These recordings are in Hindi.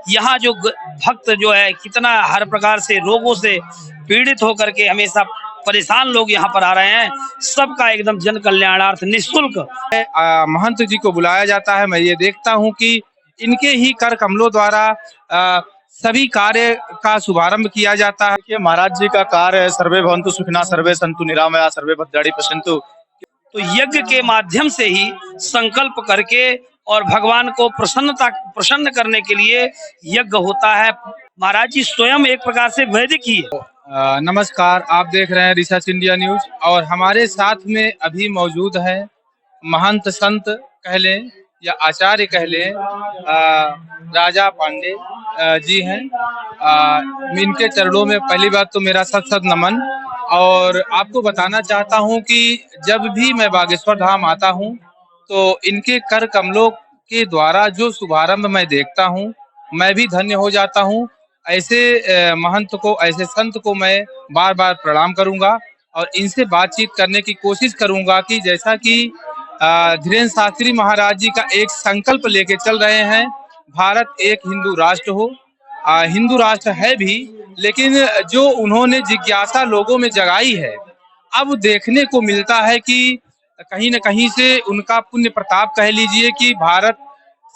यहाँ जो भक्त जो है कितना हर प्रकार से रोगों से पीड़ित होकर के हमेशा परेशान लोग यहाँ पर आ रहे हैं, सबका एकदम जन कल्याणार्थ निःशुल्क महंत जी को बुलाया जाता है। मैं ये देखता हूँ कि इनके ही कर कमलों द्वारा सभी कार्य का शुभारंभ किया जाता है। देखिए महाराज जी का कार्य है, सर्वे भवन्तु सुखिनः सर्वे सन्तु निरामया सर्वे भद्राणि पश्यन्तु। तो यज्ञ के माध्यम से ही संकल्प करके और भगवान को प्रसन्न करने के लिए यज्ञ होता है। महाराज जी स्वयं एक प्रकार से वैदिक ही है। नमस्कार, आप देख रहे हैं रिसर्च इंडिया न्यूज और हमारे साथ में अभी मौजूद है महंत संत कह लें या आचार्य कह लें, राजा पांडे जी हैं। इनके चरणों में पहली बात तो मेरा सत सत नमन। और आपको बताना चाहता हूं कि जब भी मैं बागेश्वर धाम आता हूं तो इनके कर कमलों के द्वारा जो शुभारंभ मैं देखता हूं, मैं भी धन्य हो जाता हूं। ऐसे महंत को, ऐसे संत को मैं बार बार प्रणाम करूंगा और इनसे बातचीत करने की कोशिश करूंगा कि जैसा कि धीरेन्द्र शास्त्री महाराज जी का एक संकल्प लेके चल रहे हैं, भारत एक हिंदू राष्ट्र हो। हिंदू राष्ट्र है भी, लेकिन जो उन्होंने जिज्ञासा लोगों में जगाई है, अब देखने को मिलता है कि कहीं न कहीं से उनका पुण्य प्रताप कह लीजिए कि भारत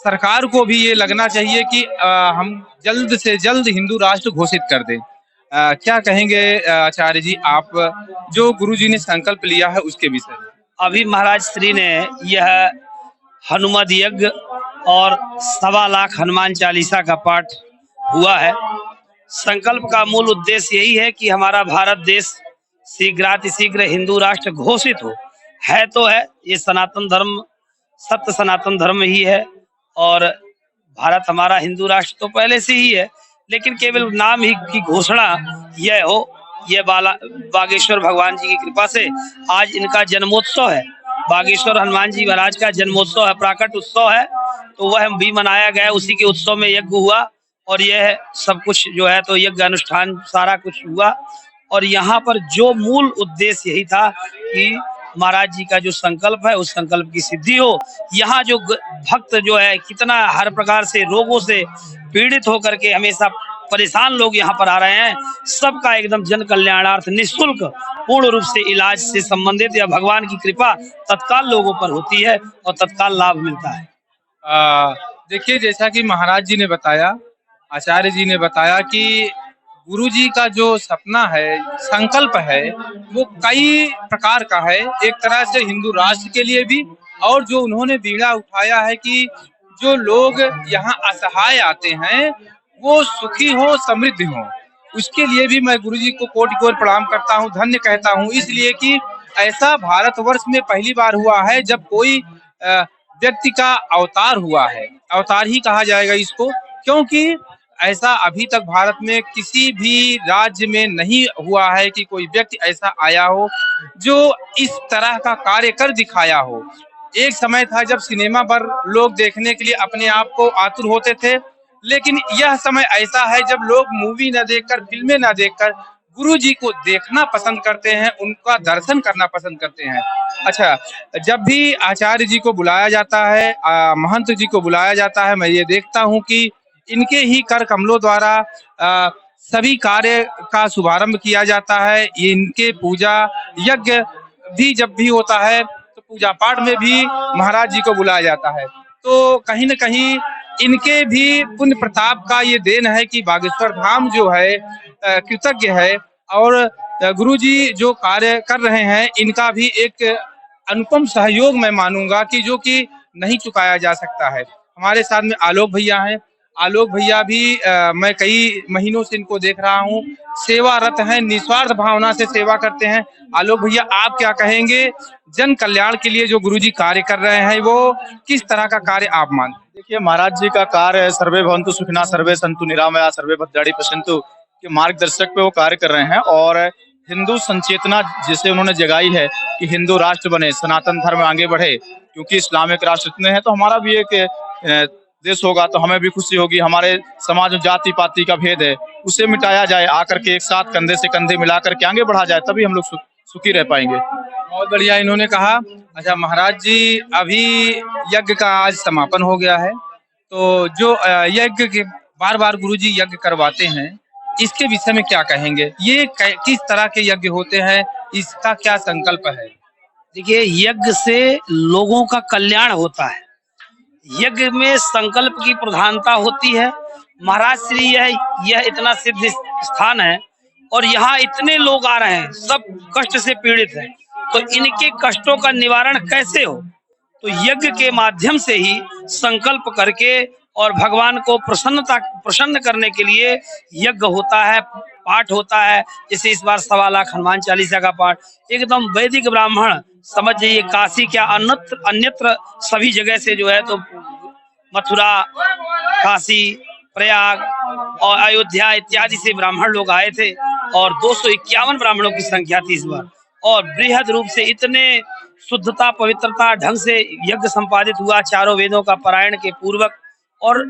सरकार को भी ये लगना चाहिए कि हम जल्द से जल्द हिंदू राष्ट्र घोषित कर दें। क्या कहेंगे आचार्य जी आप, जो गुरुजी ने संकल्प लिया है उसके विषय में? अभी महाराज श्री ने यह हनुमद यज्ञ और 1.25 लाख हनुमान चालीसा का पाठ हुआ है। संकल्प का मूल उद्देश्य यही है कि हमारा भारत देश शीघ्रातिशीघ्र हिंदू राष्ट्र घोषित हो। है तो है, ये सनातन धर्म, सत्य सनातन धर्म ही है और भारत हमारा हिंदू राष्ट्र तो पहले से ही है, लेकिन केवल नाम ही की घोषणा यह हो। यह बागेश्वर भगवान जी की कृपा से आज इनका जन्मोत्सव है। बागेश्वर हनुमान जी महाराज का जन्मोत्सव है, प्राकट उत्सव है, तो वह भी मनाया गया। उसी के उत्सव में यज्ञ हुआ और यह सब कुछ जो है तो यज्ञ अनुष्ठान सारा कुछ हुआ। और यहाँ पर जो मूल उद्देश्य यही था कि महाराज जी का जो संकल्प है उस संकल्प की सिद्धि हो। यहाँ जो भक्त जो है कितना हर प्रकार से रोगों से पीड़ित होकर के हमेशा परेशान लोग यहाँ पर आ रहे हैं, सबका एकदम जन कल्याणार्थ निःशुल्क पूर्ण रूप से इलाज से संबंधित या भगवान की कृपा तत्काल लोगों पर होती है और तत्काल लाभ मिलता है। देखिए, जैसा कि महाराज जी ने बताया, आचार्य जी ने बताया कि गुरु जी का जो सपना है, संकल्प है, वो कई प्रकार का है। एक तरह से हिंदू राष्ट्र के लिए भी, और जो उन्होंने बीड़ा उठाया है कि जो लोग यहाँ असहाय आते हैं वो सुखी हो, समृद्ध हो, उसके लिए भी मैं गुरु जी को कोटि कोटि प्रणाम करता हूँ, धन्य कहता हूँ। इसलिए कि ऐसा भारतवर्ष में पहली बार हुआ है जब कोई व्यक्ति का अवतार हुआ है। अवतार ही कहा जाएगा इसको, क्योंकि ऐसा अभी तक भारत में किसी भी राज्य में नहीं हुआ है कि कोई व्यक्ति ऐसा आया हो जो इस तरह का कार्य कर दिखाया हो। एक समय था जब सिनेमा पर लोग देखने के लिए अपने आप को आतुर होते थे, लेकिन यह समय ऐसा है जब लोग मूवी न देखकर, फिल्में न देखकर गुरु जी को देखना पसंद करते हैं, उनका दर्शन करना पसंद करते हैं। अच्छा, जब भी आचार्य जी को बुलाया जाता है, महंत जी को बुलाया जाता है, मैं ये देखता हूँ कि इनके ही कर कमलों द्वारा सभी कार्य का शुभारंभ किया जाता है। इनके पूजा यज्ञ भी जब भी होता है तो पूजा पाठ में भी महाराज जी को बुलाया जाता है। तो कहीं न कहीं इनके भी पुण्य प्रताप का ये देन है कि बागेश्वर धाम जो है कृतज्ञ है, और गुरु जी जो कार्य कर रहे हैं इनका भी एक अनुपम सहयोग मैं मानूंगा कि जो कि नहीं चुकाया जा सकता है। हमारे साथ में आलोक भैया हैं। आलोक भैया भी मैं कई महीनों से इनको देख रहा हूँ, सेवारत हैं, निस्वार्थ भावना से सेवा करते हैं। आलोक भैया, आप क्या कहेंगे, जन कल्याण के लिए जो गुरुजी कार्य कर रहे हैं वो किस तरह का कार्य आप मानते हैं? देखिए महाराज जी का कार्य है, सर्वे भवन्तु सुखिनः सर्वे सन्तु निरामया सर्वे भद्राणि पश्यन्तु के मार्गदर्शक पे वो कार्य कर रहे हैं। और हिंदू संचेतना जिसे उन्होंने जगाई है कि हिंदू राष्ट्र बने, सनातन धर्म आगे बढ़े, क्योंकि इस्लामिक राष्ट्र इतने हैं तो हमारा भी एक देश होगा तो हमें भी खुशी होगी। हमारे समाज में जाति पाति का भेद है उसे मिटाया जाए, आकर के एक साथ कंधे से कंधे मिलाकर के आगे बढ़ा जाए, तभी हम लोग सुखी रह पाएंगे। बहुत बढ़िया इन्होंने कहा। अच्छा महाराज जी, अभी यज्ञ का आज समापन हो गया है, तो जो यज्ञ के बार बार गुरुजी यज्ञ करवाते हैं, इसके विषय में क्या कहेंगे? ये किस तरह के यज्ञ होते हैं, इसका क्या संकल्प है? देखिए, यज्ञ से लोगों का कल्याण होता है। यज्ञ में संकल्प की प्रधानता होती है। महाराज श्री यह इतना सिद्ध स्थान है और यहाँ इतने लोग आ रहे हैं, सब कष्ट से पीड़ित हैं, तो इनके कष्टों का निवारण कैसे हो? तो यज्ञ के माध्यम से ही संकल्प करके और भगवान को प्रसन्न करने के लिए यज्ञ होता है, पाठ होता है। जैसे इस बार 1.25 लाख हनुमान चालीसा का पाठ एकदम वैदिक ब्राह्मण, समझ जाइए काशी क्या अन्यत्र सभी जगह से जो है तो मथुरा, काशी, प्रयाग और अयोध्या इत्यादि से ब्राह्मण लोग आए थे और 251 ब्राह्मणों की संख्या थी इस बार, और बृहद रूप से इतने शुद्धता पवित्रता ढंग से यज्ञ संपादित हुआ, चारों वेदों का पारायण के पूर्वक। और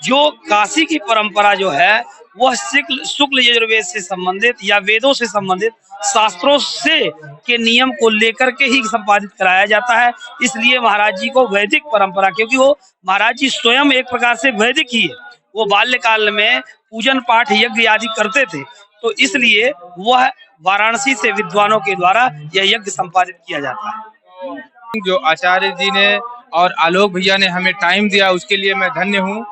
जो काशी की परंपरा जो है वह शुक्ल यजुर्वेद से संबंधित या वेदों से संबंधित शास्त्रों से के नियम को लेकर के ही संपादित कराया जाता है। इसलिए महाराज जी को वैदिक परंपरा, क्योंकि वो महाराज जी स्वयं एक प्रकार से वैदिक ही है, वो बाल्यकाल में पूजन पाठ यज्ञ आदि करते थे, तो इसलिए वह वाराणसी से विद्वानों के द्वारा यह यज्ञ संपादित किया जाता है। जो आचार्य जी ने और आलोक भैया ने हमें टाइम दिया, उसके लिए मैं धन्य हूँ।